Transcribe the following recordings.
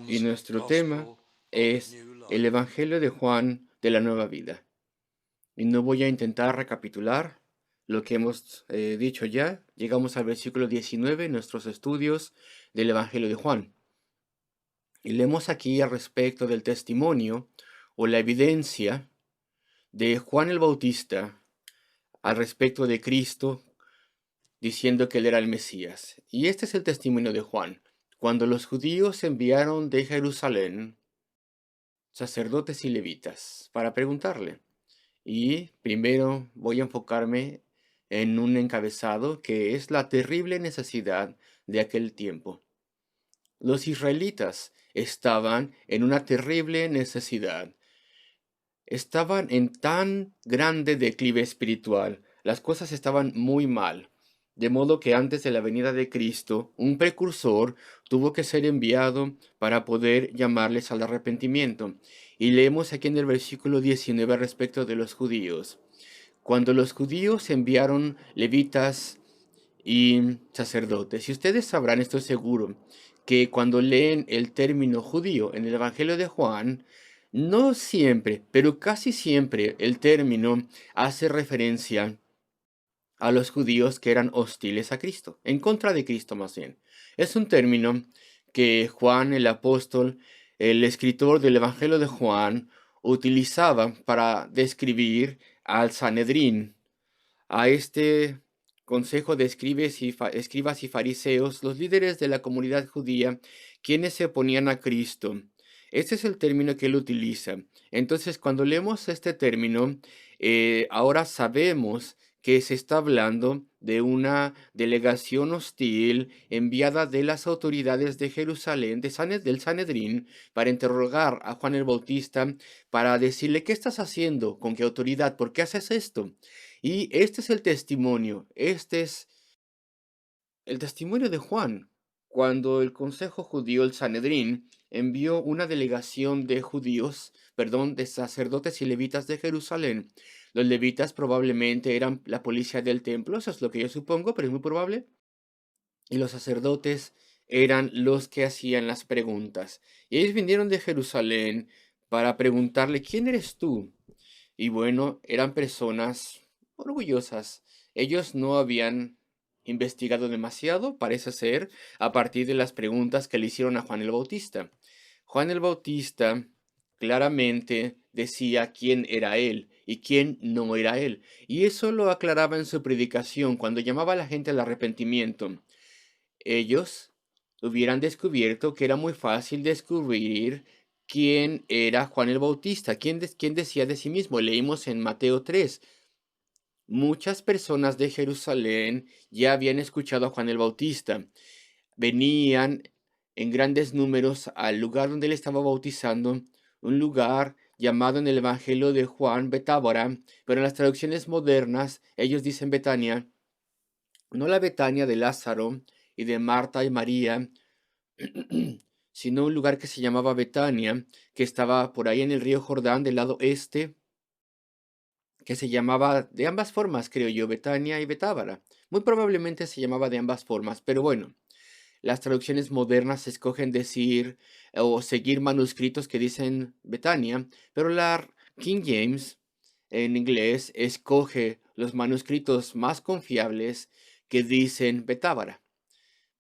Y nuestro tema es el Evangelio de Juan de la Nueva Vida. Y no voy a intentar recapitular lo que hemos dicho ya. Llegamos al versículo 19 en nuestros estudios del Evangelio de Juan. Y leemos aquí al respecto del testimonio o la evidencia de Juan el Bautista al respecto de Cristo, diciendo que él era el Mesías. Y este es el testimonio de Juan. Cuando los judíos enviaron de Jerusalén sacerdotes y levitas para preguntarle. Y primero voy a enfocarme en un encabezado que es la terrible necesidad de aquel tiempo. Los israelitas estaban en una terrible necesidad. Estaban en tan grande declive espiritual. Las cosas estaban muy mal. De modo que antes de la venida de Cristo, un precursor tuvo que ser enviado para poder llamarles al arrepentimiento. Y leemos aquí en el versículo 19 respecto de los judíos. Cuando los judíos enviaron levitas y sacerdotes, y ustedes sabrán, estoy seguro, que cuando leen el término judío en el Evangelio de Juan, no siempre, pero casi siempre el término hace referencia a los judíos que eran hostiles a Cristo, en contra de Cristo más bien. Es un término que Juan el apóstol, el escritor del Evangelio de Juan, utilizaba para describir al Sanedrín, a este consejo de escribas y fariseos, los líderes de la comunidad judía, quienes se oponían a Cristo. Este es el término que él utiliza. Entonces, cuando leemos este término, ahora sabemos que se está hablando de una delegación hostil enviada de las autoridades de Jerusalén, del Sanedrín, para interrogar a Juan el Bautista, para decirle, ¿qué estás haciendo? ¿Con qué autoridad? ¿Por qué haces esto? Y este es el testimonio, este es el testimonio de Juan. Cuando el Consejo Judío, el Sanedrín, envió una delegación de judíos, perdón, de sacerdotes y levitas de Jerusalén. Los levitas probablemente eran la policía del templo, eso es lo que yo supongo, pero es muy probable. Y los sacerdotes eran los que hacían las preguntas. Y ellos vinieron de Jerusalén para preguntarle, ¿quién eres tú? Y bueno, eran personas orgullosas. Ellos no habían investigado demasiado, parece ser, a partir de las preguntas que le hicieron a Juan el Bautista. Juan el Bautista claramente decía quién era él y quién no era él. Y eso lo aclaraba en su predicación cuando llamaba a la gente al arrepentimiento. Ellos hubieran descubierto que era muy fácil descubrir quién era Juan el Bautista, quién decía de sí mismo. Leímos en Mateo 3. Muchas personas de Jerusalén ya habían escuchado a Juan el Bautista. Venían en grandes números al lugar donde él estaba bautizando, un lugar llamado en el Evangelio de Juan Betábara, pero en las traducciones modernas ellos dicen Betania, no la Betania de Lázaro y de Marta y María, sino un lugar que se llamaba Betania, que estaba por ahí en el río Jordán del lado este, que se llamaba de ambas formas, creo yo, Betania y Betábara. Muy probablemente se llamaba de ambas formas, pero bueno, las traducciones modernas escogen decir o seguir manuscritos que dicen Betania, pero la King James en inglés escoge los manuscritos más confiables que dicen Betábara.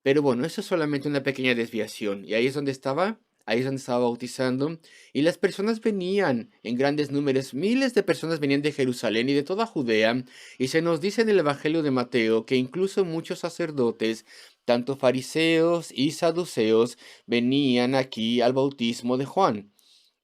Pero bueno, eso es solamente una pequeña desviación. Y ahí es donde estaba bautizando. Y las personas venían en grandes números. Miles de personas venían de Jerusalén y de toda Judea. Y se nos dice en el Evangelio de Mateo que incluso muchos sacerdotes, tanto fariseos y saduceos, venían aquí al bautismo de Juan.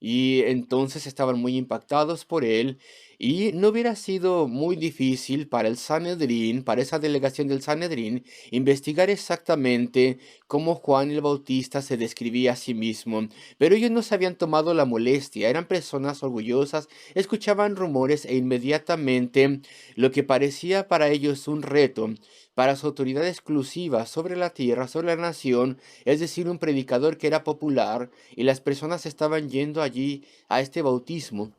Y entonces estaban muy impactados por él. Y no hubiera sido muy difícil para el Sanedrín, para esa delegación del Sanedrín, investigar exactamente cómo Juan el Bautista se describía a sí mismo. Pero ellos no se habían tomado la molestia, eran personas orgullosas, escuchaban rumores e inmediatamente lo que parecía para ellos un reto, para su autoridad exclusiva sobre la tierra, sobre la nación, es decir, un predicador que era popular, y las personas estaban yendo allí a este bautismo.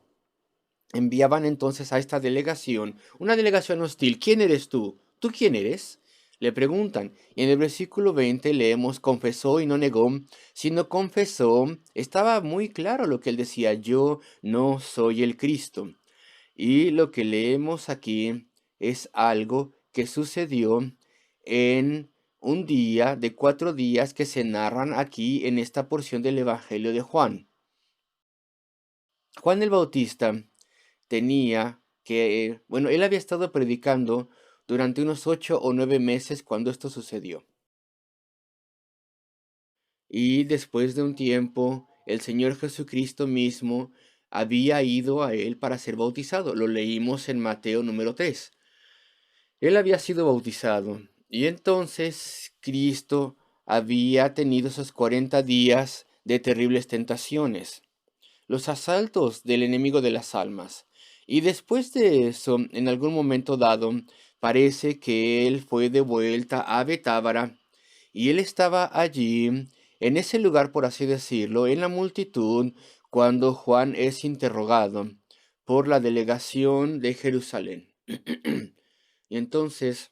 Enviaban entonces a esta delegación, una delegación hostil. ¿Quién eres tú? ¿Tú quién eres? Le preguntan, y en el versículo 20 leemos, confesó y no negó, sino confesó, estaba muy claro lo que él decía, yo no soy el Cristo. Y lo que leemos aquí es algo que sucedió en un día de 4 días que se narran aquí en esta porción del Evangelio de Juan. Juan el Bautista tenía que, bueno, él había estado predicando durante unos 8 o 9 meses cuando esto sucedió. Y después de un tiempo, el Señor Jesucristo mismo había ido a él para ser bautizado. Lo leímos en Mateo número 3. Él había sido bautizado y entonces Cristo había tenido esos 40 días de terribles tentaciones, los asaltos del enemigo de las almas. Y después de eso, en algún momento dado, parece que él fue de vuelta a Betábara y él estaba allí, en ese lugar, por así decirlo, en la multitud, cuando Juan es interrogado por la delegación de Jerusalén. Y entonces,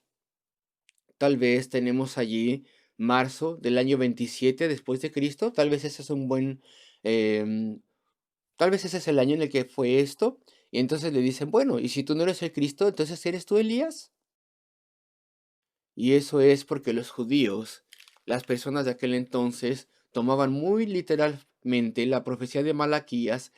tal vez tenemos allí marzo del año 27 después de Cristo, tal vez ese es un buen, em, tal vez ese es el año en el que fue esto, y entonces le dicen, bueno, y si tú no eres el Cristo, entonces ¿eres tú Elías? Y eso es porque los judíos, las personas de aquel entonces, tomaban muy literalmente la profecía de Malaquías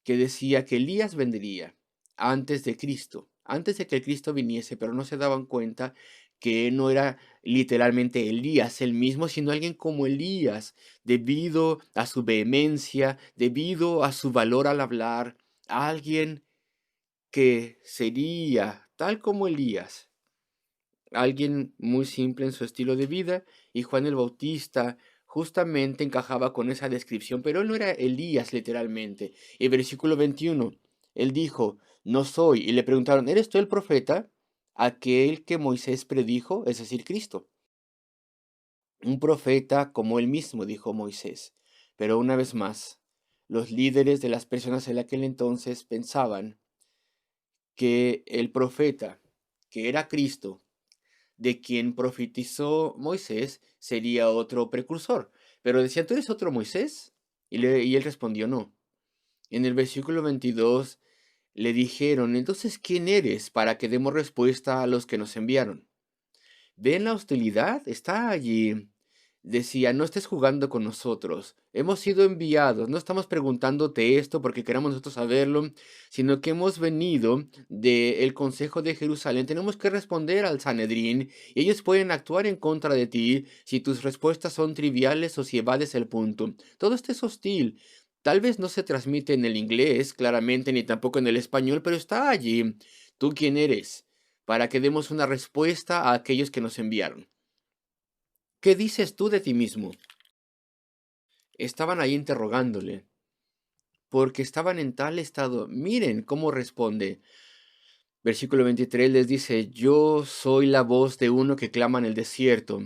que decía que Elías vendría antes de Cristo, antes de que el Cristo viniese, pero no se daban cuenta que no era literalmente Elías el mismo, sino alguien como Elías, debido a su vehemencia, debido a su valor al hablar, alguien que sería tal como Elías, alguien muy simple en su estilo de vida, y Juan el Bautista justamente encajaba con esa descripción, pero él no era Elías literalmente. El versículo 21, él dijo, no soy, y le preguntaron, ¿eres tú el profeta? Aquel que Moisés predijo, es decir, Cristo. Un profeta como él mismo, dijo Moisés. Pero una vez más, los líderes de las personas en aquel entonces pensaban que el profeta, que era Cristo, de quien profetizó Moisés, sería otro precursor. Pero decían, ¿tú eres otro Moisés? Y él respondió, no. En el versículo 22 le dijeron, entonces, ¿quién eres para que demos respuesta a los que nos enviaron? ¿Ven la hostilidad? Está allí. Decía, no estés jugando con nosotros. Hemos sido enviados. No estamos preguntándote esto porque queramos nosotros saberlo, sino que hemos venido del Consejo de Jerusalén. Tenemos que responder al Sanedrín y ellos pueden actuar en contra de ti si tus respuestas son triviales o si evades el punto. Todo esto es hostil. Tal vez no se transmite en el inglés, claramente, ni tampoco en el español, pero está allí. ¿Tú quién eres? Para que demos una respuesta a aquellos que nos enviaron. ¿Qué dices tú de ti mismo? Estaban ahí interrogándole, porque estaban en tal estado. Miren cómo responde. Versículo 23 les dice, yo soy la voz de uno que clama en el desierto.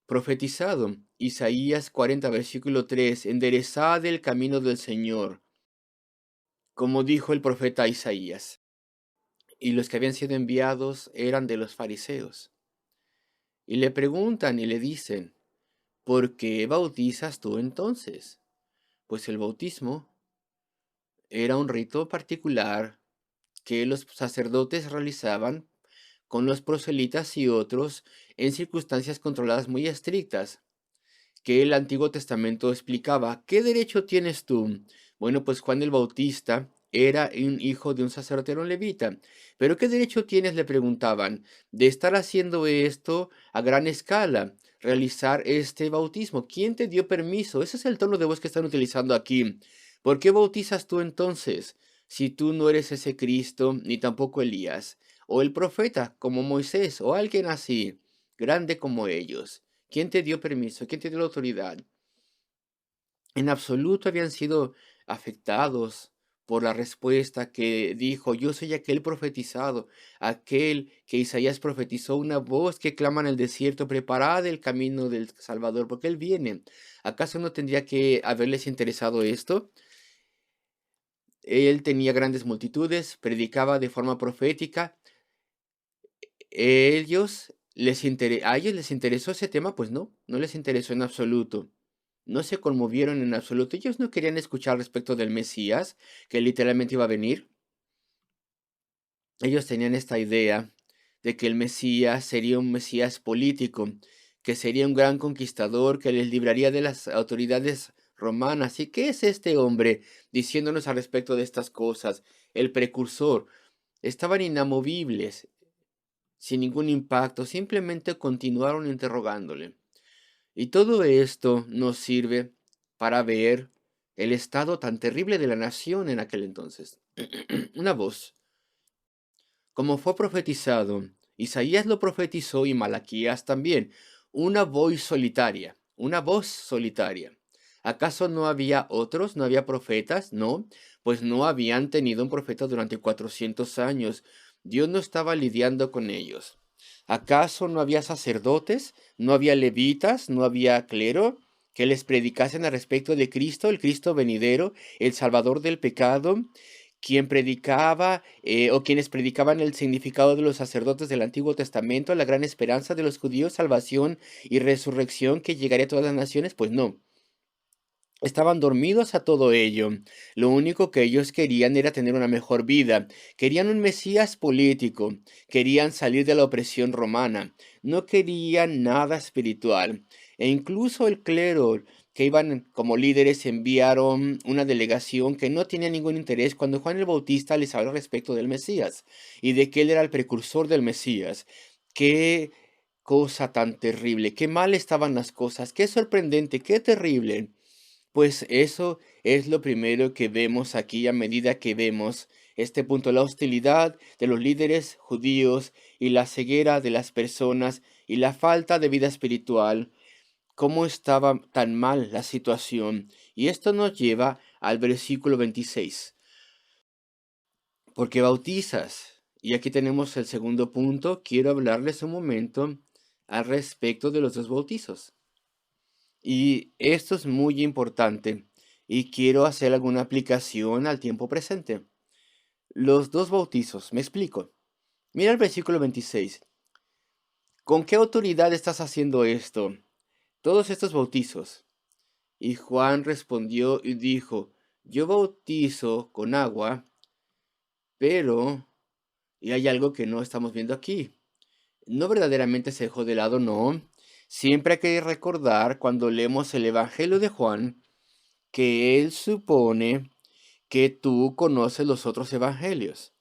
Profetizado, Isaías 40, versículo 3, enderezad el camino del Señor, como dijo el profeta Isaías. Y los que habían sido enviados eran de los fariseos. Y le preguntan y le dicen, ¿por qué bautizas tú entonces? Pues el bautismo era un rito particular que los sacerdotes realizaban con los proselitas y otros en circunstancias controladas muy estrictas, que el Antiguo Testamento explicaba. ¿Qué derecho tienes tú? Bueno, pues Juan el Bautista era un hijo de un sacerdote, era un levita. ¿Pero qué derecho tienes, le preguntaban, de estar haciendo esto a gran escala, realizar este bautismo? ¿Quién te dio permiso? Ese es el tono de voz que están utilizando aquí. ¿Por qué bautizas tú entonces, si tú no eres ese Cristo, ni tampoco Elías, o el profeta, como Moisés, o alguien así, grande como ellos? ¿Quién te dio permiso? ¿Quién te dio la autoridad? En absoluto habían sido afectados por la respuesta que dijo, yo soy aquel profetizado, aquel que Isaías profetizó, una voz que clama en el desierto, preparad el camino del Salvador, porque Él viene. ¿Acaso no tendría que haberles interesado esto? Él tenía grandes multitudes, predicaba de forma profética. Ellos ¿A ellos les interesó ese tema? Pues no, no les interesó en absoluto. No se conmovieron en absoluto. Ellos no querían escuchar respecto del Mesías, que literalmente iba a venir. Ellos tenían esta idea de que el Mesías sería un Mesías político, que sería un gran conquistador, que les libraría de las autoridades romanas. ¿Y qué es este hombre diciéndonos al respecto de estas cosas? El precursor. Estaban inamovibles, sin ningún impacto, simplemente continuaron interrogándole. Y todo esto nos sirve para ver el estado tan terrible de la nación en aquel entonces. Una voz, como fue profetizado, Isaías lo profetizó y Malaquías también, una voz solitaria. ¿Acaso no había otros? ¿No había profetas? No, pues no habían tenido un profeta durante 400 años. Dios no estaba lidiando con ellos. ¿Acaso no había sacerdotes? ¿No había levitas? ¿No había clero que les predicasen al respecto de Cristo, el Cristo venidero, el Salvador del pecado? Quien predicaba o quienes predicaban el significado de los sacerdotes del Antiguo Testamento, la gran esperanza de los judíos, salvación y resurrección que llegaría a todas las naciones, pues no. Estaban dormidos a todo ello. Lo único que ellos querían era tener una mejor vida. Querían un Mesías político. Querían salir de la opresión romana. No querían nada espiritual. E incluso el clero, que iban como líderes, enviaron una delegación que no tenía ningún interés cuando Juan el Bautista les habló respecto del Mesías y de que él era el precursor del Mesías. Qué cosa tan terrible. Qué mal estaban las cosas. Qué sorprendente. Qué terrible. Pues eso es lo primero que vemos aquí a medida que vemos este punto, la hostilidad de los líderes judíos y la ceguera de las personas y la falta de vida espiritual, cómo estaba tan mal la situación. Y esto nos lleva al versículo 26, porque bautizas. Y aquí tenemos el segundo punto. Quiero hablarles un momento al respecto de los dos bautizos. Y esto es muy importante y quiero hacer alguna aplicación al tiempo presente. Los dos bautizos, me explico. Mira el versículo 26. ¿Con qué autoridad estás haciendo esto? Todos estos bautizos. Y Juan respondió y dijo, yo bautizo con agua, pero, y hay algo que no estamos viendo aquí. No verdaderamente se dejó de lado, no. Siempre hay que recordar cuando leemos el Evangelio de Juan, que él supone que tú conoces los otros evangelios.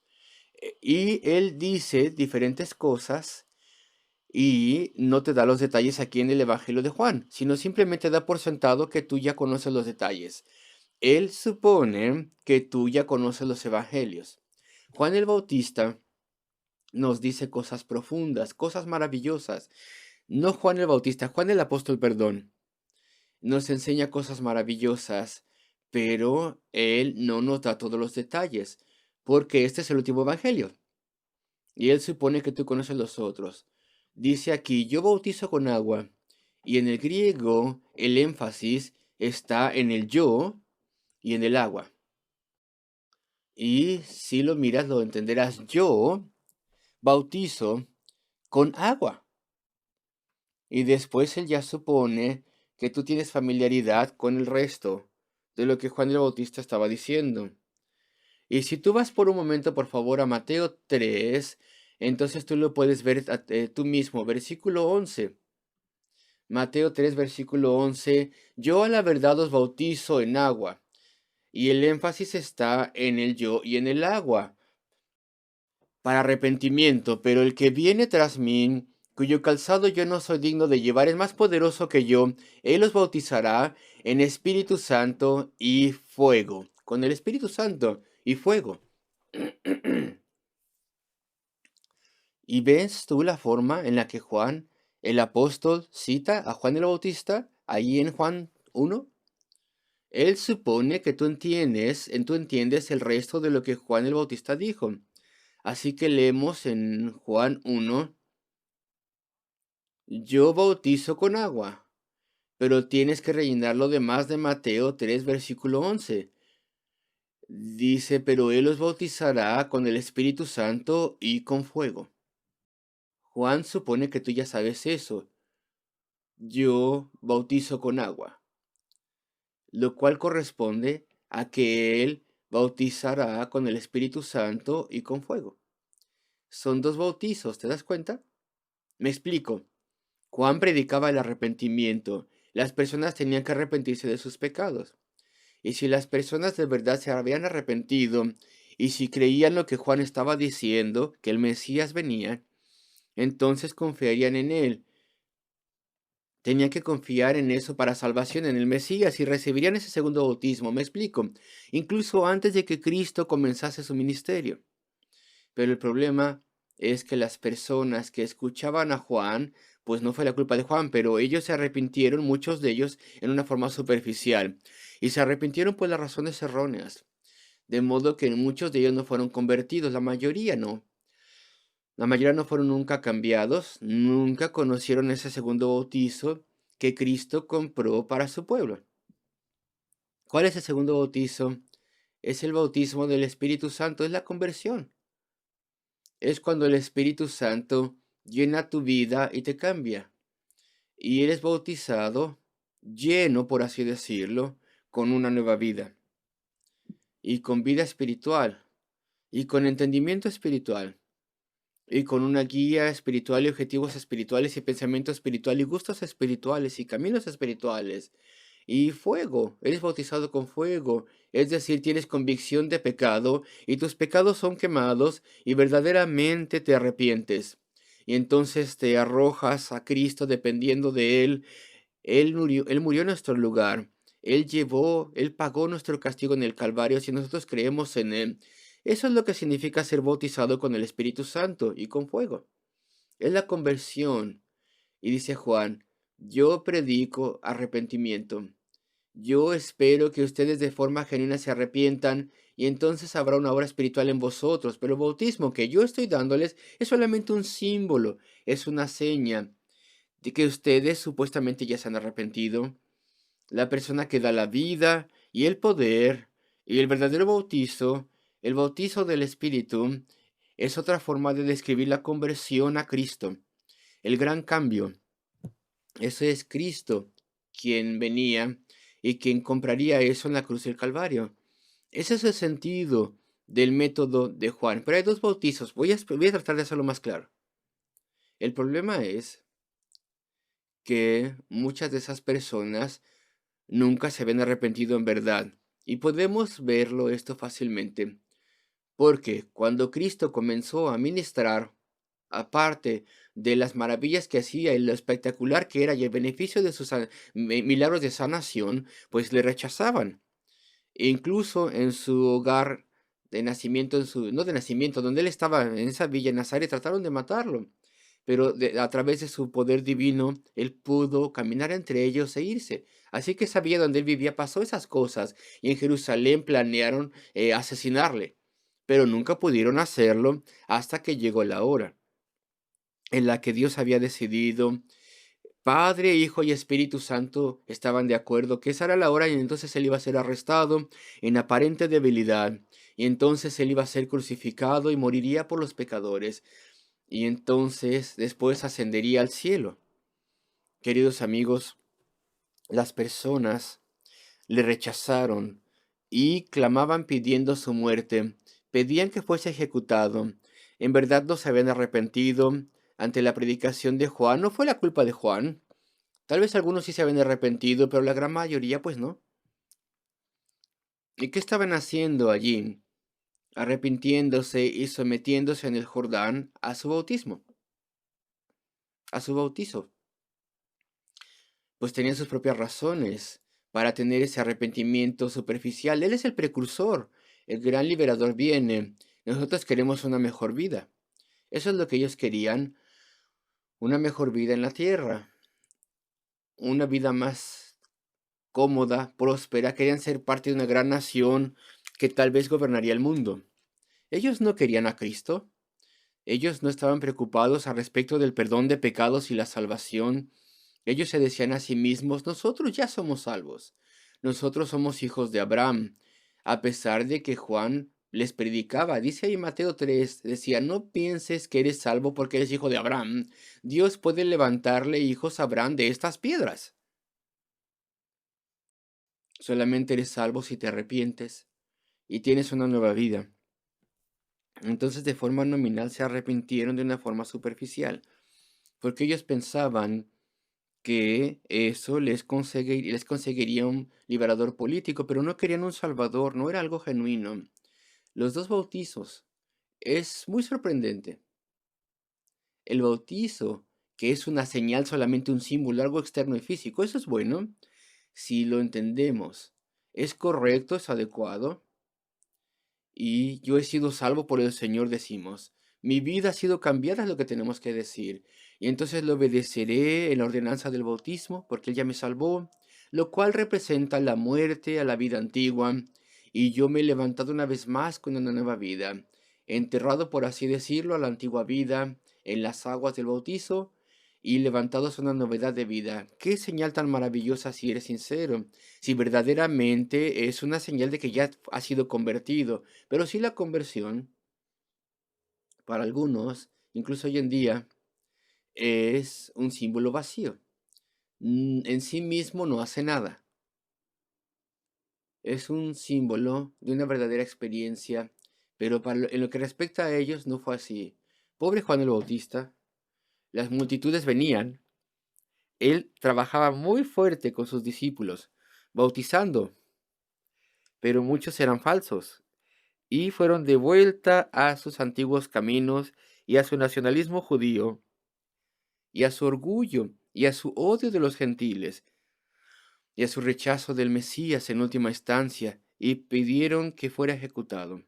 Y él dice diferentes cosas y no te da los detalles aquí en el Evangelio de Juan, sino simplemente da por sentado que tú ya conoces los detalles. Él supone que tú ya conoces los evangelios. Juan el Bautista nos dice cosas profundas, cosas maravillosas. No Juan el Bautista, Juan el apóstol, perdón. Nos enseña cosas maravillosas, pero él no nos da todos los detalles, porque este es el último evangelio, y él supone que tú conoces los otros. Dice aquí, yo bautizo con agua, y en el griego el énfasis está en el yo y en el agua. Y si lo miras, lo entenderás. Yo bautizo con agua. Y después él ya supone que tú tienes familiaridad con el resto de lo que Juan el Bautista estaba diciendo. Y si tú vas por un momento, por favor, a Mateo 3, entonces tú lo puedes ver tú mismo. Versículo 11. Mateo 3, versículo 11. Yo a la verdad os bautizo en agua. Y el énfasis está en el yo y en el agua, para arrepentimiento, pero el que viene tras mí, cuyo calzado yo no soy digno de llevar, es más poderoso que yo. Él los bautizará en Espíritu Santo y fuego. Con el Espíritu Santo y fuego. ¿Y ves tú la forma en la que Juan, el apóstol, cita a Juan el Bautista ahí en Juan 1? Él supone que tú entiendes el resto de lo que Juan el Bautista dijo. Así que leemos en Juan 1, yo bautizo con agua, pero tienes que rellenar lo demás de Mateo 3, versículo 11. Dice, pero él los bautizará con el Espíritu Santo y con fuego. Juan supone que tú ya sabes eso. Yo bautizo con agua, lo cual corresponde a que Él bautizará con el Espíritu Santo y con fuego. Son dos bautizos, ¿te das cuenta? Me explico. Juan predicaba el arrepentimiento. Las personas tenían que arrepentirse de sus pecados. Y si las personas de verdad se habían arrepentido, y si creían lo que Juan estaba diciendo, que el Mesías venía, entonces confiarían en él. Tenían que confiar en eso para salvación, en el Mesías, y recibirían ese segundo bautismo. Me explico. Incluso antes de que Cristo comenzase su ministerio. Pero el problema es que las personas que escuchaban a Juan, pues no fue la culpa de Juan, pero ellos se arrepintieron, muchos de ellos, en una forma superficial. Y se arrepintieron por las razones erróneas. De modo que muchos de ellos no fueron convertidos, la mayoría no. La mayoría no fueron nunca cambiados, nunca conocieron ese segundo bautizo que Cristo compró para su pueblo. ¿Cuál es el segundo bautizo? Es el bautismo del Espíritu Santo, es la conversión. Es cuando el Espíritu Santo llena tu vida y te cambia. Y eres bautizado, lleno, por así decirlo, con una nueva vida. Y con vida espiritual. Y con entendimiento espiritual. Y con una guía espiritual y objetivos espirituales y pensamiento espiritual y gustos espirituales y caminos espirituales. Y fuego, eres bautizado con fuego, es decir, tienes convicción de pecado y tus pecados son quemados y verdaderamente te arrepientes. Y entonces te arrojas a Cristo dependiendo de Él. Él murió en nuestro lugar. Él pagó nuestro castigo en el Calvario si nosotros creemos en Él. Eso es lo que significa ser bautizado con el Espíritu Santo y con fuego. Es la conversión. Y dice Juan, yo predico arrepentimiento. Yo espero que ustedes de forma genuina se arrepientan y entonces habrá una obra espiritual en vosotros. Pero el bautismo que yo estoy dándoles es solamente un símbolo, es una seña de que ustedes supuestamente ya se han arrepentido. La persona que da la vida y el poder y el verdadero bautizo, el bautizo del Espíritu, es otra forma de describir la conversión a Cristo, el gran cambio. Ese es Cristo quien venía y quien compraría eso en la cruz del Calvario. Ese es el sentido del método de Juan. Pero hay dos bautizos. Voy a tratar de hacerlo más claro. El problema es que muchas de esas personas nunca se habían arrepentido en verdad. Y podemos verlo esto fácilmente. Porque cuando Cristo comenzó a ministrar, aparte de las maravillas que hacía y lo espectacular que era y el beneficio de sus milagros de sanación, pues le rechazaban. E incluso en su hogar de nacimiento, no de nacimiento, donde él estaba en esa villa en Nazaret, trataron de matarlo. Pero a través de su poder divino, él pudo caminar entre ellos e irse. Así que sabía donde él vivía, pasó esas cosas. Y en Jerusalén planearon asesinarle. Pero nunca pudieron hacerlo hasta que llegó la hora en la que Dios había decidido. Padre, Hijo y Espíritu Santo estaban de acuerdo que esa era la hora y entonces él iba a ser arrestado en aparente debilidad. Y entonces él iba a ser crucificado y moriría por los pecadores. Y entonces después ascendería al cielo. Queridos amigos, las personas le rechazaron y clamaban pidiendo su muerte, pedían que fuese ejecutado. En verdad no se habían arrepentido ante la predicación de Juan. No fue la culpa de Juan. Tal vez algunos sí se habían arrepentido, pero la gran mayoría pues no. ¿Y qué estaban haciendo allí? Arrepintiéndose y sometiéndose en el Jordán a su bautismo, a su bautizo. Pues tenían sus propias razones para tener ese arrepentimiento superficial. Él es el precursor, el gran liberador viene. Nosotros queremos una mejor vida. Eso es lo que ellos querían, una mejor vida en la tierra, una vida más cómoda, próspera. Querían ser parte de una gran nación que tal vez gobernaría el mundo. Ellos no querían a Cristo. Ellos no estaban preocupados al respecto del perdón de pecados y la salvación. Ellos se decían a sí mismos, nosotros ya somos salvos. Nosotros somos hijos de Abraham. A pesar de que Juan les predicaba. Dice ahí Mateo 3, decía, no pienses que eres salvo porque eres hijo de Abraham. Dios puede levantarle hijos a Abraham de estas piedras. Solamente eres salvo si te arrepientes y tienes una nueva vida. Entonces, de forma nominal se arrepintieron de una forma superficial, porque ellos pensaban que eso les conseguiría un liberador político, pero no querían un salvador, no era algo genuino. Los dos bautizos es muy sorprendente. El bautizo, que es una señal, solamente un símbolo, algo externo y físico, eso es bueno si lo entendemos. Es correcto, es adecuado. Y yo he sido salvo por el Señor, decimos. Mi vida ha sido cambiada, es lo que tenemos que decir. Y entonces le obedeceré en la ordenanza del bautismo, porque Él ya me salvó, lo cual representa la muerte a la vida antigua. Y yo me he levantado una vez más con una nueva vida, enterrado, por así decirlo, a la antigua vida en las aguas del bautizo y levantados a una novedad de vida. Qué señal tan maravillosa si eres sincero, si verdaderamente es una señal de que ya has sido convertido. Pero sí, la conversión, para algunos, incluso hoy en día, es un símbolo vacío. En sí mismo no hace nada. Es un símbolo de una verdadera experiencia, pero en lo que respecta a ellos no fue así. Pobre Juan el Bautista, las multitudes venían, él trabajaba muy fuerte con sus discípulos, bautizando, pero muchos eran falsos y fueron de vuelta a sus antiguos caminos y a su nacionalismo judío y a su orgullo y a su odio de los gentiles y a su rechazo del Mesías en última instancia, y pidieron que fuera ejecutado.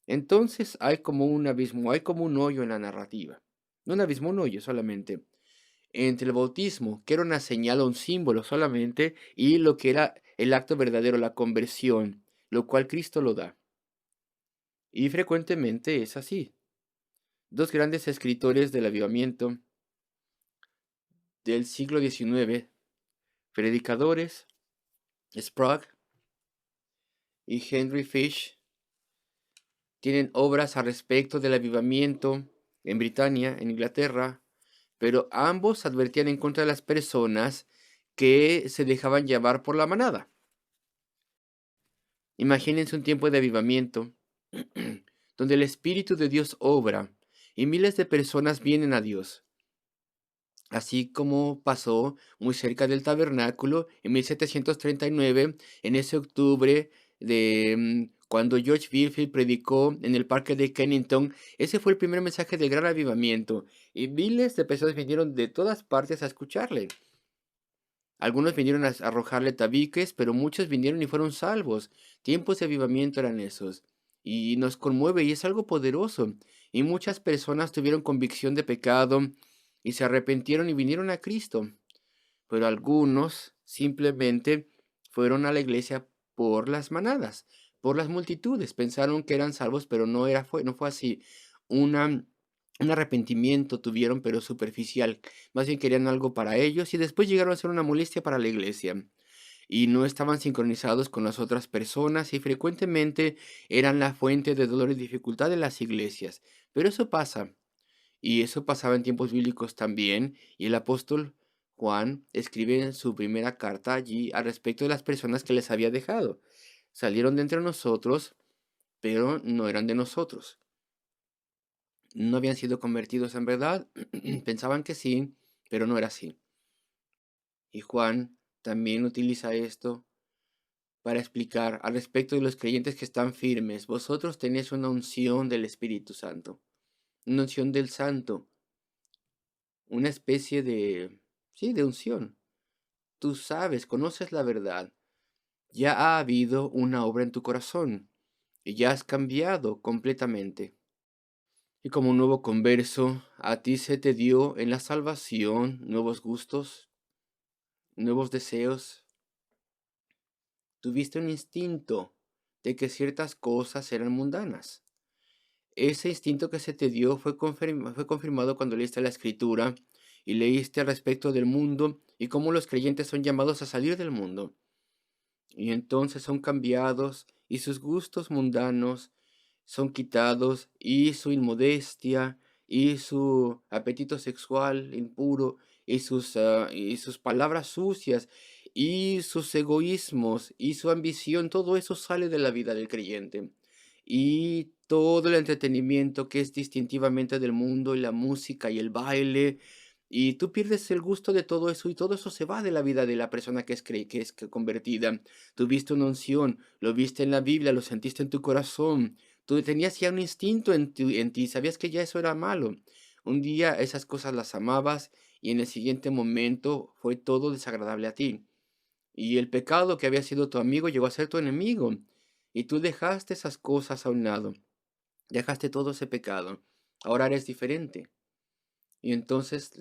Entonces hay como un abismo, hay como un hoyo en la narrativa. No un abismo, un hoyo solamente. Entre el bautismo, que era una señal o un símbolo solamente, y lo que era el acto verdadero, la conversión, lo cual Cristo lo da. Y frecuentemente es así. Dos grandes escritores del avivamiento del siglo XIX, predicadores, Sprague y Henry Fish, tienen obras al respecto del avivamiento en Britania, en Inglaterra, pero ambos advertían en contra de las personas que se dejaban llevar por la manada. Imagínense un tiempo de avivamiento donde el Espíritu de Dios obra y miles de personas vienen a Dios. Así como pasó muy cerca del tabernáculo en 1739, en ese octubre cuando George Whitefield predicó en el parque de Kennington. Ese fue el primer mensaje del gran avivamiento, y miles de personas vinieron de todas partes a escucharle. Algunos vinieron a arrojarle tabiques, pero muchos vinieron y fueron salvos. Tiempos de avivamiento eran esos. Y nos conmueve y es algo poderoso. Y muchas personas tuvieron convicción de pecado y se arrepintieron y vinieron a Cristo. Pero algunos simplemente fueron a la iglesia por las manadas, por las multitudes. Pensaron que eran salvos, pero no fue así. Una, un arrepentimiento tuvieron, pero superficial. Más bien querían algo para ellos y después llegaron a ser una molestia para la iglesia. Y no estaban sincronizados con las otras personas y frecuentemente eran la fuente de dolor y dificultad de las iglesias. Pero eso pasa. Y eso pasaba en tiempos bíblicos también, y el apóstol Juan escribe en su primera carta allí al respecto de las personas que les había dejado. Salieron de entre nosotros, pero no eran de nosotros. No habían sido convertidos en verdad, pensaban que sí, pero no era así. Y Juan también utiliza esto para explicar al respecto de los creyentes que están firmes. Vosotros tenéis una unción del Espíritu Santo, una unción del Santo, una especie de, sí, de unción. Tú sabes, conoces la verdad. Ya ha habido una obra en tu corazón y ya has cambiado completamente. Y como un nuevo converso, a ti se te dio en la salvación nuevos gustos, nuevos deseos. Tuviste un instinto de que ciertas cosas eran mundanas. Ese instinto que se te dio fue confirmado cuando leíste la Escritura y leíste al respecto del mundo y cómo los creyentes son llamados a salir del mundo. Y entonces son cambiados y sus gustos mundanos son quitados, y su inmodestia, y su apetito sexual impuro, y sus palabras sucias, y sus egoísmos, y su ambición, todo eso sale de la vida del creyente. Y todo el entretenimiento que es distintivamente del mundo, y la música y el baile, y tú pierdes el gusto de todo eso, y todo eso se va de la vida de la persona que es convertida. Tuviste una unción, lo viste en la Biblia, lo sentiste en tu corazón. Tú tenías ya un instinto en ti, sabías que ya eso era malo. Un día esas cosas las amabas y en el siguiente momento fue todo desagradable a ti. Y el pecado que había sido tu amigo llegó a ser tu enemigo. Y tú dejaste esas cosas a un lado, dejaste todo ese pecado. Ahora eres diferente. Y entonces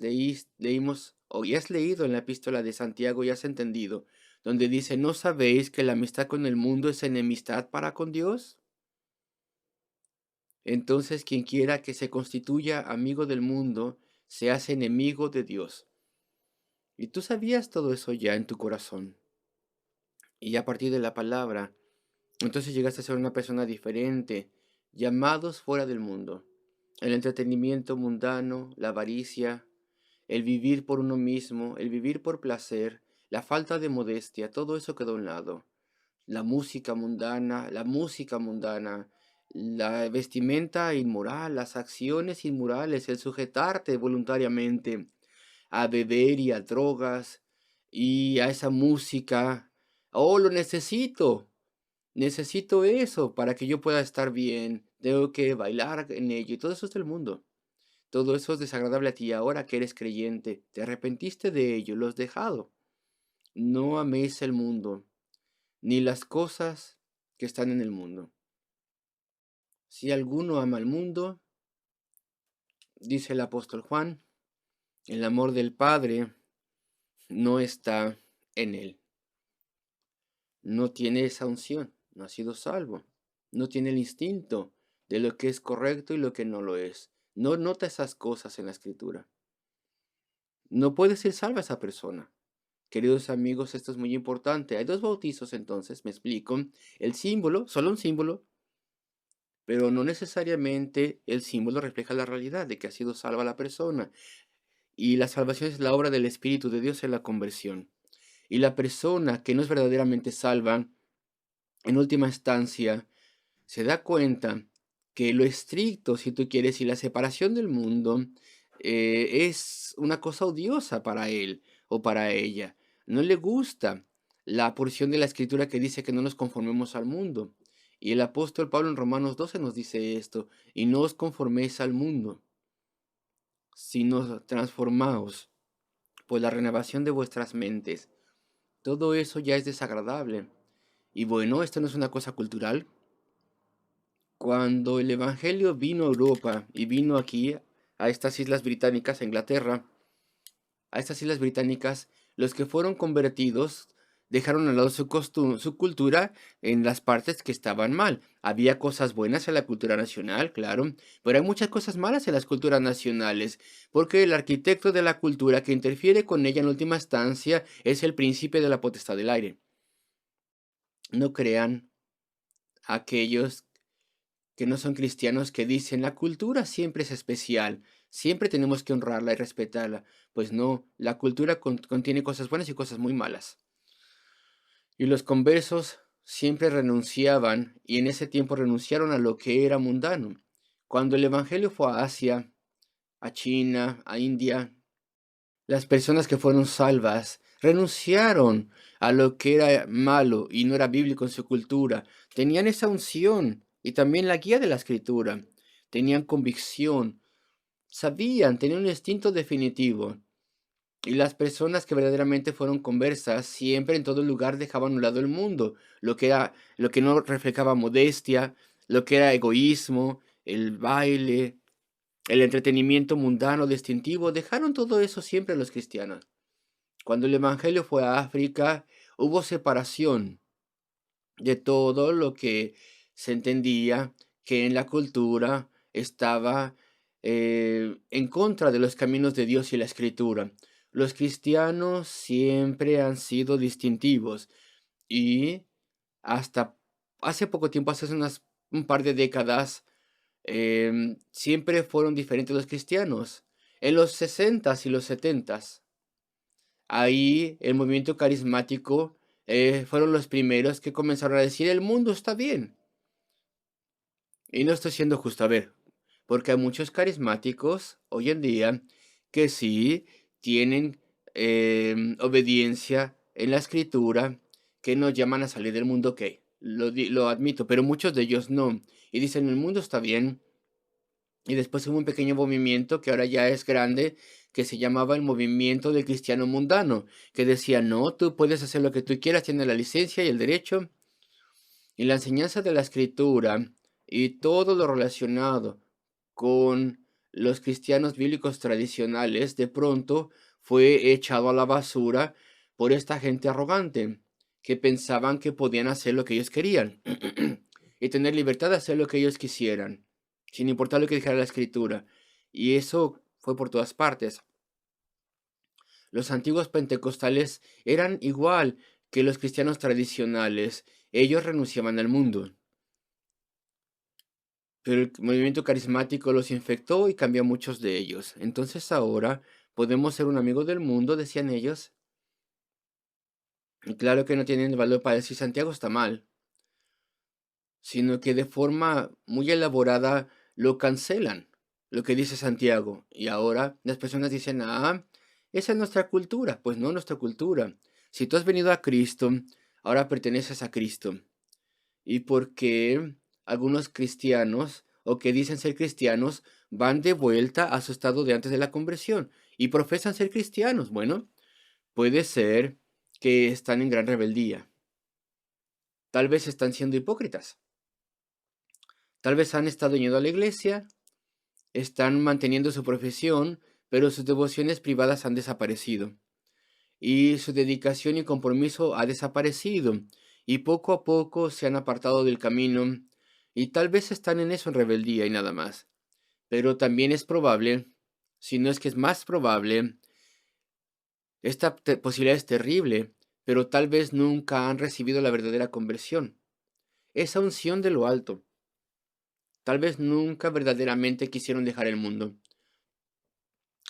leímos, o ya has leído en la epístola de Santiago y has entendido, donde dice, ¿no sabéis que la amistad con el mundo es enemistad para con Dios? Entonces quien quiera que se constituya amigo del mundo, se hace enemigo de Dios. Y tú sabías todo eso ya en tu corazón. Y a partir de la palabra, entonces llegaste a ser una persona diferente, llamados fuera del mundo. El entretenimiento mundano, la avaricia, el vivir por uno mismo, el vivir por placer, la falta de modestia, todo eso quedó a un lado. La música mundana, la vestimenta inmoral, las acciones inmorales, el sujetarte voluntariamente a beber y a drogas y a esa música. Oh, lo necesito. Necesito eso para que yo pueda estar bien. Tengo que bailar en ello y todo eso es del mundo. Todo eso es desagradable a ti ahora que eres creyente. Te arrepentiste de ello, lo has dejado. No améis el mundo, ni las cosas que están en el mundo. Si alguno ama al mundo, dice el apóstol Juan, el amor del Padre no está en él. No tiene esa unción, no ha sido salvo. No tiene el instinto de lo que es correcto y lo que no lo es. No nota esas cosas en la escritura. No puede ser salva esa persona. Queridos amigos, esto es muy importante. Hay dos bautizos entonces, me explico. El símbolo, solo un símbolo, pero no necesariamente el símbolo refleja la realidad de que ha sido salva la persona. Y la salvación es la obra del Espíritu de Dios en la conversión. Y la persona que no es verdaderamente salva, en última instancia, se da cuenta que lo estricto, si tú quieres, y la separación del mundo es una cosa odiosa para él o para ella. No le gusta la porción de la escritura que dice que no nos conformemos al mundo. Y el apóstol Pablo en Romanos 12 nos dice esto, y no os conforméis al mundo, sino transformaos por la renovación de vuestras mentes. Todo eso ya es desagradable. Y bueno, esto no es una cosa cultural. Cuando el Evangelio vino a Europa y vino aquí, a estas islas británicas, a Inglaterra, a estas islas británicas, los que fueron convertidos dejaron al lado su cultura en las partes que estaban mal. Había cosas buenas en la cultura nacional, claro, pero hay muchas cosas malas en las culturas nacionales, porque el arquitecto de la cultura que interfiere con ella en última instancia es el príncipe de la potestad del aire. No crean aquellos que no son cristianos que dicen la cultura siempre es especial, siempre tenemos que honrarla y respetarla. Pues no, la cultura contiene cosas buenas y cosas muy malas. Y los conversos siempre renunciaban y en ese tiempo renunciaron a lo que era mundano. Cuando el Evangelio fue a Asia, a China, a India, las personas que fueron salvas renunciaron a lo que era malo y no era bíblico en su cultura. Tenían esa unción y también la guía de la escritura. Tenían convicción, sabían, tenían un instinto definitivo. Y las personas que verdaderamente fueron conversas siempre en todo lugar dejaban a un lado el mundo, lo que no reflejaba modestia, lo que era egoísmo, el baile, el entretenimiento mundano distintivo, dejaron todo eso siempre los cristianos. Cuando el Evangelio fue a África, hubo separación de todo lo que se entendía que en la cultura estaba en contra de los caminos de Dios y la Escritura. Los cristianos siempre han sido distintivos y hasta hace poco tiempo, hace unas un par de décadas, siempre fueron diferentes los cristianos. En los 60s y los 70s, ahí el movimiento carismático fueron los primeros que comenzaron a decir el mundo está bien. Y no estoy siendo justo, a ver, porque hay muchos carismáticos hoy en día que sí tienen obediencia en la escritura, que nos llaman a salir del mundo, ok, lo admito, pero muchos de ellos no. Y dicen, el mundo está bien. Y después hubo un pequeño movimiento que ahora ya es grande, que se llamaba el movimiento del cristiano mundano, que decía, no, tú puedes hacer lo que tú quieras, tienes la licencia y el derecho. Y la enseñanza de la escritura y todo lo relacionado con los cristianos bíblicos tradicionales, de pronto fue echado a la basura por esta gente arrogante, que pensaban que podían hacer lo que ellos querían y tener libertad de hacer lo que ellos quisieran, sin importar lo que dijera la escritura. Y eso fue por todas partes. Los antiguos pentecostales eran igual que los cristianos tradicionales. Ellos renunciaban al mundo. Pero el movimiento carismático los infectó y cambió a muchos de ellos. Entonces ahora podemos ser un amigo del mundo, decían ellos. Y claro que no tienen el valor para decir Santiago está mal, sino que de forma muy elaborada lo cancelan, lo que dice Santiago. Y ahora las personas dicen, ah, esa es nuestra cultura. Pues no nuestra cultura. Si tú has venido a Cristo, ahora perteneces a Cristo. ¿Y por qué algunos cristianos o que dicen ser cristianos van de vuelta a su estado de antes de la conversión y profesan ser cristianos? Bueno, puede ser que están en gran rebeldía. Tal vez están siendo hipócritas. Tal vez han estado yendo a la iglesia, están manteniendo su profesión, pero sus devociones privadas han desaparecido. Y su dedicación y compromiso ha desaparecido, y poco a poco se han apartado del camino, y tal vez están en eso en rebeldía y nada más. Pero también es probable, si no es que es más probable, esta posibilidad es terrible, pero tal vez nunca han recibido la verdadera conversión, esa unción de lo alto. Tal vez nunca verdaderamente quisieron dejar el mundo.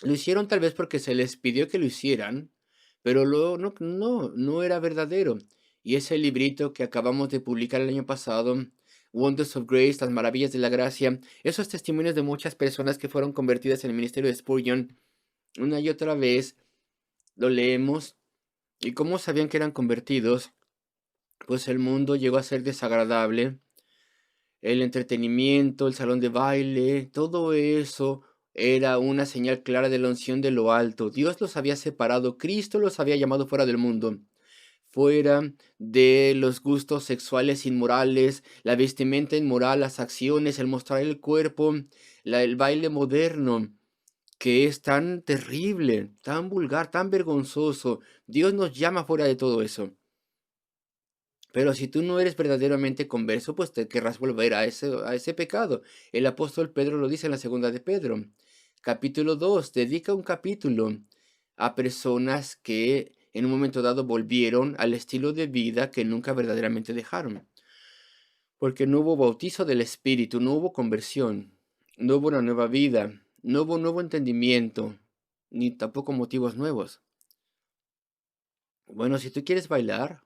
Lo hicieron tal vez porque se les pidió que lo hicieran, pero no era verdadero. Y ese librito que acabamos de publicar el año pasado, Wonders of Grace, las maravillas de la gracia, esos testimonios de muchas personas que fueron convertidas en el ministerio de Spurgeon, una y otra vez lo leemos. ¿Y cómo sabían que eran convertidos? Pues el mundo llegó a ser desagradable. El entretenimiento, el salón de baile, todo eso era una señal clara de la unción de lo alto. Dios los había separado, Cristo los había llamado fuera del mundo, fuera de los gustos sexuales inmorales, la vestimenta inmoral, las acciones, el mostrar el cuerpo, el baile moderno, que es tan terrible, tan vulgar, tan vergonzoso. Dios nos llama fuera de todo eso. Pero si tú no eres verdaderamente converso, pues te querrás volver a ese pecado. El apóstol Pedro lo dice en la segunda de Pedro. Capítulo 2, dedica un capítulo a personas que en un momento dado volvieron al estilo de vida que nunca verdaderamente dejaron. Porque no hubo bautizo del Espíritu, no hubo conversión, no hubo una nueva vida, no hubo un nuevo entendimiento, ni tampoco motivos nuevos. Bueno, si tú quieres bailar,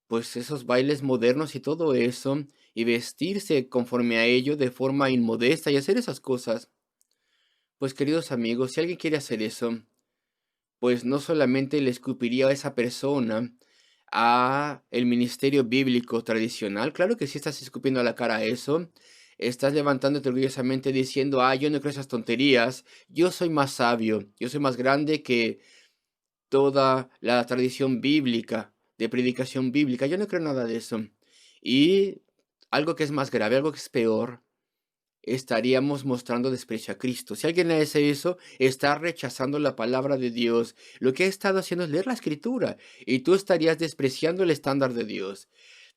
pues esos bailes modernos y todo eso, y vestirse conforme a ello de forma inmodesta y hacer esas cosas. Pues queridos amigos, si alguien quiere hacer eso, pues no solamente le escupiría a esa persona a el ministerio bíblico tradicional, claro que sí estás escupiendo a la cara a eso, estás levantándote orgullosamente diciendo, ah, yo no creo esas tonterías, yo soy más sabio, yo soy más grande que toda la tradición bíblica, de predicación bíblica. Yo no creo nada de eso. Y algo que es más grave, algo que es peor, estaríamos mostrando desprecio a Cristo. Si alguien hace eso, está rechazando la palabra de Dios. Lo que ha estado haciendo es leer la escritura y tú estarías despreciando el estándar de Dios.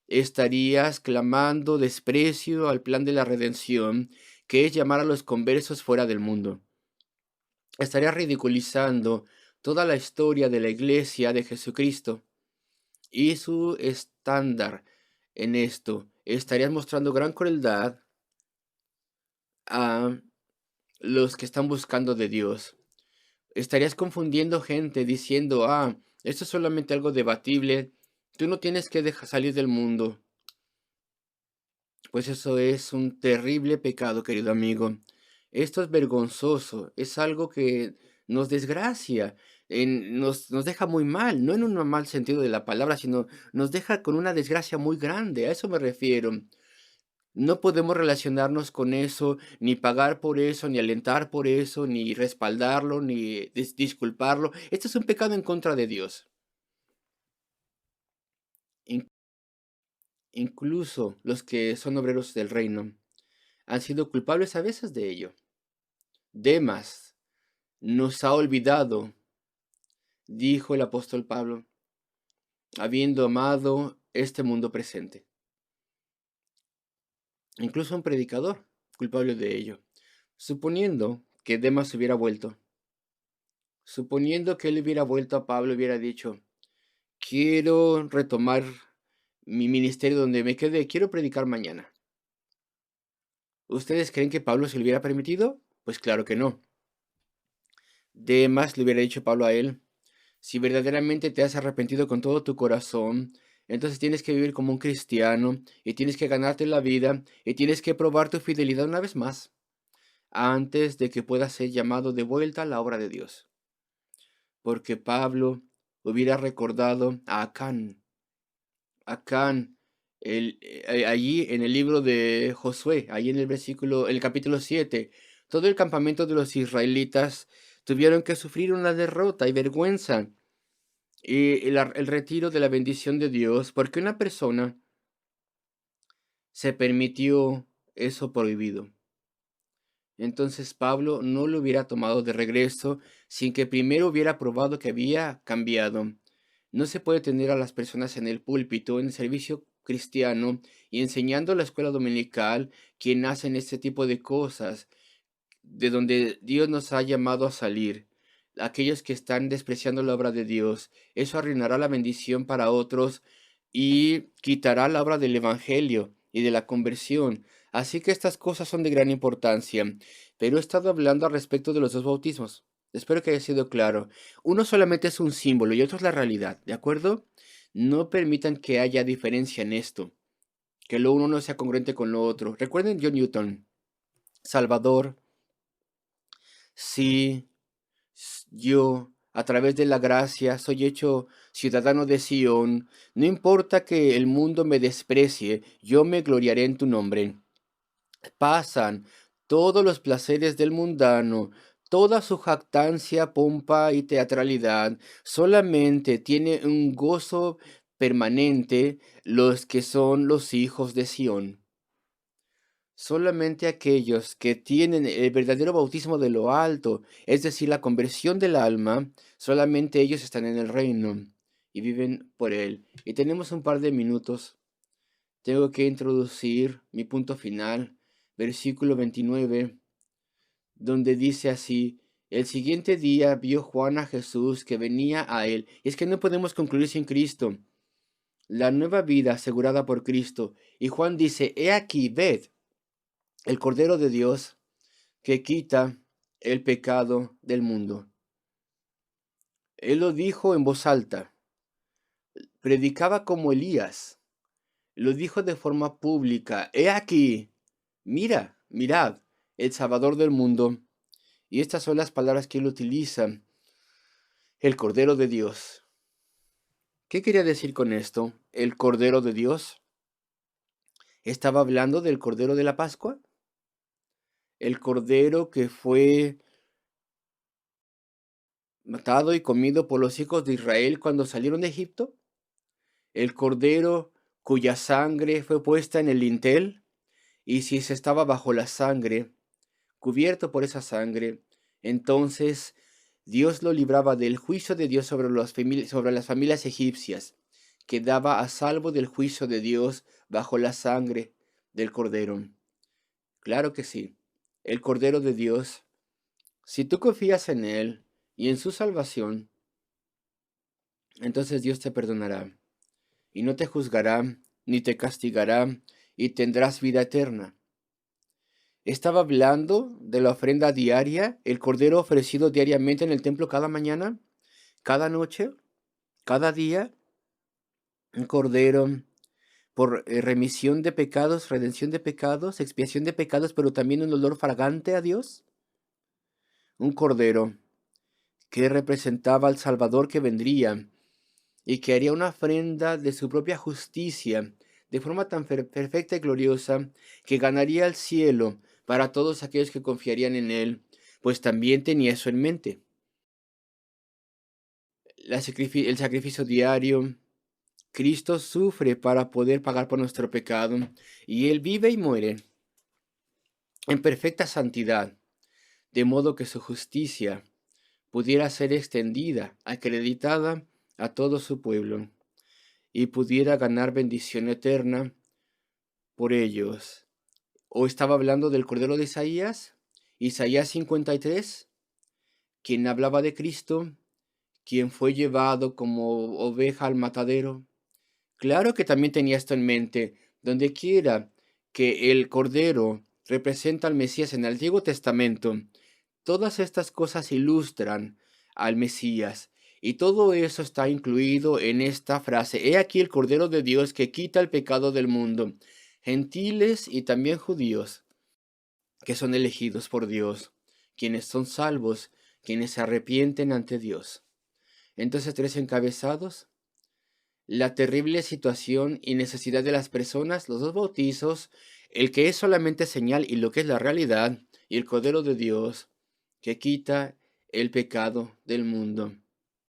Estarías clamando desprecio al plan de la redención, que es llamar a los conversos fuera del mundo. Estaría ridiculizando toda la historia de la iglesia de Jesucristo y su estándar en esto estarías mostrando gran crueldad a los que están buscando de Dios. Estarías confundiendo gente diciendo, esto es solamente algo debatible, tú no tienes que dejar salir del mundo. Pues eso es un terrible pecado, querido amigo. Esto es vergonzoso, es algo que nos desgracia, nos deja muy mal, no en un mal sentido de la palabra, sino nos deja con una desgracia muy grande, a eso me refiero. No podemos relacionarnos con eso, ni pagar por eso, ni alentar por eso, ni respaldarlo, ni disculparlo. Esto es un pecado en contra de Dios. In- Incluso los que son obreros del reino han sido culpables a veces de ello. Demas nos ha olvidado, dijo el apóstol Pablo, habiendo amado este mundo presente. Incluso un predicador culpable de ello. Suponiendo que Demas hubiera vuelto, suponiendo que él hubiera vuelto a Pablo y hubiera dicho, quiero retomar mi ministerio donde me quedé, quiero predicar mañana. ¿Ustedes creen que Pablo se lo hubiera permitido? Pues claro que no. Demas le hubiera dicho Pablo a él, si verdaderamente te has arrepentido con todo tu corazón, entonces tienes que vivir como un cristiano y tienes que ganarte la vida y tienes que probar tu fidelidad una vez más antes de que puedas ser llamado de vuelta a la obra de Dios. Porque Pablo hubiera recordado a Acán. Acán, allí en el libro de Josué, allí en el capítulo 7, todo el campamento de los israelitas tuvieron que sufrir una derrota y vergüenza y el retiro de la bendición de Dios, porque una persona se permitió eso prohibido. Entonces Pablo no lo hubiera tomado de regreso sin que primero hubiera probado que había cambiado. No se puede tener a las personas en el púlpito, en el servicio cristiano y enseñando la escuela dominical, quien hacen este tipo de cosas, de donde Dios nos ha llamado a salir. Aquellos que están despreciando la obra de Dios, eso arruinará la bendición para otros y quitará la obra del Evangelio y de la conversión. Así que estas cosas son de gran importancia. Pero he estado hablando al respecto de los dos bautismos. Espero que haya sido claro. Uno solamente es un símbolo y otro es la realidad, ¿de acuerdo? No permitan que haya diferencia en esto, que lo uno no sea congruente con lo otro. Recuerden John Newton, Salvador, si yo, a través de la gracia, soy hecho ciudadano de Sión, no importa que el mundo me desprecie, yo me gloriaré en tu nombre. Pasan todos los placeres del mundano, toda su jactancia, pompa y teatralidad, solamente tiene un gozo permanente los que son los hijos de Sión. Solamente aquellos que tienen el verdadero bautismo de lo alto, es decir, la conversión del alma, solamente ellos están en el reino y viven por él. Y tenemos un par de minutos. Tengo que introducir mi punto final, versículo 29, donde dice así, el siguiente día vio Juan a Jesús que venía a él. Y es que no podemos concluir sin Cristo. La nueva vida asegurada por Cristo. Y Juan dice, he aquí, ved, el Cordero de Dios que quita el pecado del mundo. Él lo dijo en voz alta, predicaba como Elías, lo dijo de forma pública, he aquí, mira, mirad, el Salvador del mundo. Y estas son las palabras que él utiliza, el Cordero de Dios. ¿Qué quería decir con esto? ¿El Cordero de Dios? ¿Estaba hablando del Cordero de la Pascua? ¿El Cordero que fue matado y comido por los hijos de Israel cuando salieron de Egipto? ¿El Cordero cuya sangre fue puesta en el dintel? Y si se estaba bajo la sangre, cubierto por esa sangre, entonces Dios lo libraba del juicio de Dios sobre las familias egipcias, quedaba a salvo del juicio de Dios bajo la sangre del Cordero. Claro que sí, el Cordero de Dios, si tú confías en Él y en su salvación, entonces Dios te perdonará y no te juzgará ni te castigará y tendrás vida eterna. Estaba hablando de la ofrenda diaria, el cordero ofrecido diariamente en el templo cada mañana, cada noche, cada día, un cordero por remisión de pecados, redención de pecados, expiación de pecados, pero también un olor fragante a Dios. Un cordero que representaba al Salvador que vendría y que haría una ofrenda de su propia justicia, de forma tan perfecta y gloriosa, que ganaría el cielo para todos aquellos que confiarían en él, pues también tenía eso en mente. El sacrificio diario. Cristo sufre para poder pagar por nuestro pecado, y Él vive y muere en perfecta santidad, de modo que su justicia pudiera ser extendida, acreditada a todo su pueblo, y pudiera ganar bendición eterna por ellos. ¿O estaba hablando del Cordero de Isaías? Isaías 53, quien hablaba de Cristo, quien fue llevado como oveja al matadero. Claro que también tenía esto en mente. Donde quiera que el Cordero representa al Mesías en el Antiguo Testamento, todas estas cosas ilustran al Mesías. Y todo eso está incluido en esta frase. He aquí el Cordero de Dios que quita el pecado del mundo. Gentiles y también judíos, que son elegidos por Dios, quienes son salvos, quienes se arrepienten ante Dios. Entonces, tres encabezados: la terrible situación y necesidad de las personas, los dos bautizos, el que es solamente señal y lo que es la realidad, y el Cordero de Dios que quita el pecado del mundo.